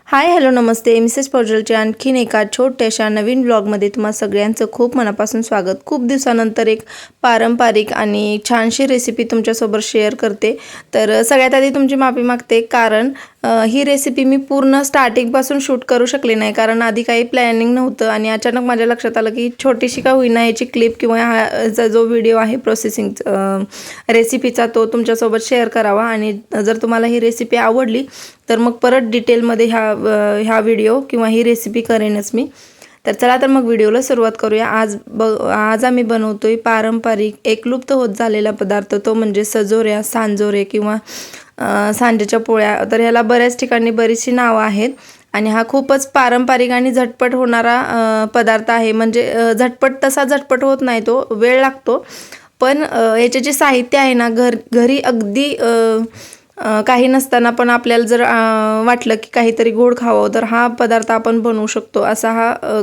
Hi hello नमस्ते Mrs पौजलच्या आणखीन एका छोट्याशा नवीन ब्लॉगमध्ये तुम्हा सगळ्यांचं खूप मनापासून स्वागत। खूप दिवसानंतर एक पारंपरिक आणि छानशी रेसिपी तुमच्यासोबत शेअर करते। तर सगळ्यात आधी तुमची माफी मागते कारण ही रेसिपी मी पूर्ण स्टार्टिंगपासून शूट करू शकले नाही कारण आधी काही प्लॅनिंग नव्हतं आणि अचानक माझ्या लक्षात आलं की छोटीशी का होईना याची क्लिप किंवा हा जो व्हिडिओ आहे प्रोसेसिंग रेसिपीचा तो तुमच्यासोबत शेअर करावा। आणि जर तुम्हाला ही रेसिपी आवडली तर मग परत डिटेलमध्ये ह्या व्हिडिओ किंवा ही रेसिपी करेनच मी। तर चला तर मग व्हिडिओला सुरुवात करूया। आज आम्ही बनवतोय पारंपरिक एकलुप्त होत झालेला पदार्थ, तो म्हणजे सजोऱ्या, सांजोरे किंवा सांजेच्या पोळ्या। तर ह्याला बऱ्याच ठिकाणी बरीचशी नावं आहेत आणि हा खूपच पारंपरिक आणि झटपट होणारा पदार्थ आहे। म्हणजे झटपट होत नाही, तो वेळ लागतो, पण याचे जे साहित्य आहे ना घरी अगदी काही नसताना पण आपल्याला जर वाटलं की काहीतरी गोड खावं तर हा पदार्थ आपण बनवू शकतो। असा हा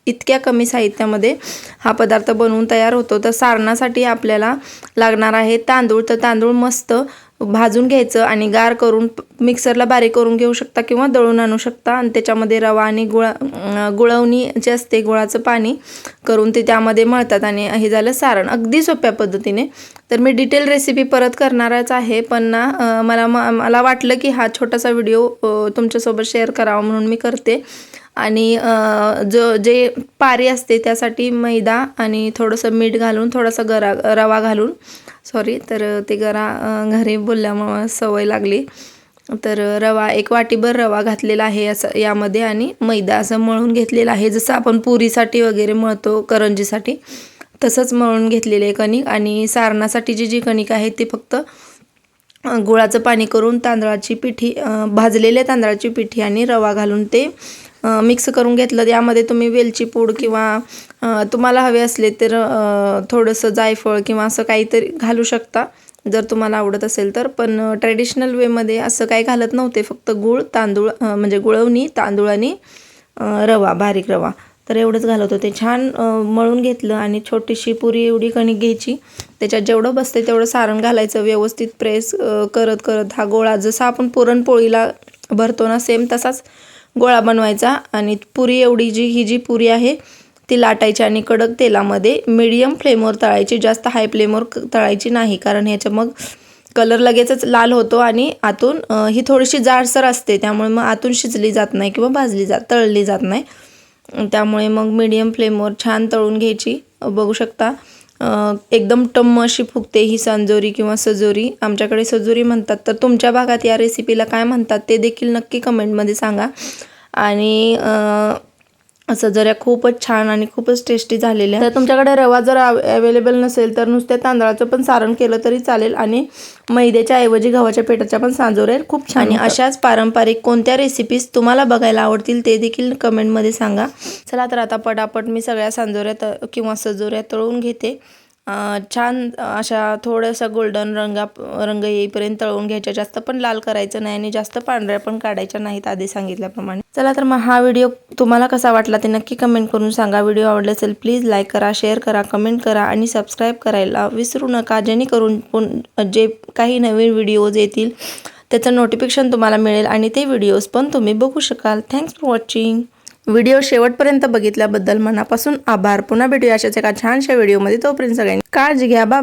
इतक्या कमी साहित्यामध्ये हा पदार्थ बनवून तयार होतो। तर सारणासाठी आपल्याला लागणार आहे तांदूळ। तर तांदूळ मस्त भाजून घ्यायचं आणि गार करून मिक्सरला बारीक करून घेऊ शकता किंवा दळून आणू शकता आणि त्याच्यामध्ये रवा आणि गुळवणी जे असते गुळाचं पाणी करून ते त्यामध्ये मळतात आणि हे झालं सारण, अगदी सोप्या पद्धतीने। तर मी डिटेल रेसिपी परत करणारच आहे, पण ना मला वाटलं की हा छोटासा व्हिडिओ तुमच्यासोबत शेअर करावा म्हणून मी करते। आणि जे पारी असते त्यासाठी मैदा आणि थोडंसं मीठ घालून थोडासा रवा घालून तर ते घरी बोलल्यामुळं सवय लागली। तर रवा एक वाटीभर रवा घातलेला आहे असं यामध्ये आणि मैदा असं मळून घेतलेला आहे, जसं आपण पुरीसाठी वगैरे मळतो करंजीसाठी तसंच मळून घेतलेले आहे कणिक। आणि सारणासाठी जी कणिक आहे ती फक्त गुळाचं पाणी करून तांदळाची पिठी, भाजलेल्या तांदळाची पिठी आणि रवा घालून ते मिक्स करून घेतलं। यामध्ये तुम्ही वेलची पूड किंवा तुम्हाला हवे असले तर थोडंसं जायफळ किंवा असं काहीतरी घालू शकता जर तुम्हाला आवडत असेल तर। पण ट्रेडिशनल वेमध्ये असं काही घालत नव्हते, फक्त गूळ, तांदूळ म्हणजे गुळवणी, तांदूळ आणि रवा, बारीक रवा, तर एवढंच घालत होते। छान मळून घेतलं आणि छोटीशी पुरी एवढी कणिक घ्यायची, त्याच्यात जेवढं बसते तेवढं सारण घालायचं, व्यवस्थित प्रेस करत हा गोळा जसा आपण पुरणपोळीला भरतो ना सेम तसाच गोळा बनवायचा। आणि पुरी एवढी ही जी पुरी आहे ती लाटायची आणि कडक तेलामध्ये मीडियम फ्लेमवर तळायची, जास्त हाय फ्लेमवर तळायची नाही कारण ह्याच्या मग कलर लगेचच लाल होतो आणि आतून ही थोडीशी जाडसर असते त्यामुळे मग आतून शिजली जात नाही किंवा तळली जात नाही। त्यामुळे मग मीडियम फ्लेमवर छान तळून घ्यायची। बघू शकता एकदम टम्म अशी फुगते ही सांजोरी किंवा सजोरी, आमच्याकडे सजोरी म्हणतात। तर तुमच्या भागात या रेसिपीला काय म्हणतात ते देखील नक्की कमेंटमध्ये सांगा। आणि सजोऱ्या खूपच छान आणि खूपच टेस्टी झालेल्या। तर तुमच्याकडे रवा जर अवेलेबल नसेल तर नुसत्या तांदळाचं पण सारण केलं तरी चालेल आणि मैद्याच्या ऐवजी गव्हाच्या पिठाच्या पण सांजोऱ्या खूप छान। आणि अशाच पारंपरिक कोणत्या रेसिपीज तुम्हाला बघायला आवडतील ते देखील कमेंटमध्ये सांगा। चला तर आता पटापट मी सगळ्या सांजोऱ्या किंवा सजोऱ्या तळून घेते। छान अशा थोड्याशा गोल्डन रंग येईपर्यंत तळून घ्यायच्या, जास्त पण लाल करायचं नाही आणि जास्त पांढऱ्या पण काढायच्या नाहीत आधी सांगितल्याप्रमाणे। चला तर मग हा व्हिडिओ तुम्हाला कसा वाटला ते नक्की कमेंट करून सांगा। व्हिडिओ आवडला असेल प्लीज लाईक करा, शेअर करा, कमेंट करा आणि सबस्क्राईब करायला विसरू नका, जेणेकरून जे काही नवीन व्हिडिओज येतील त्याचं नोटिफिकेशन तुम्हाला मिळेल आणि ते व्हिडिओज पण तुम्ही बघू शकाल। Thanks for watching. व्हिडिओ शेवटपर्यंत बघितल्याबद्दल मनापासून आभार। पुन्हा भेटूया अशाच एका छानशा व्हिडिओमध्ये, तोपर्यंत सगळ्यांनी काळजी घ्या। बाय।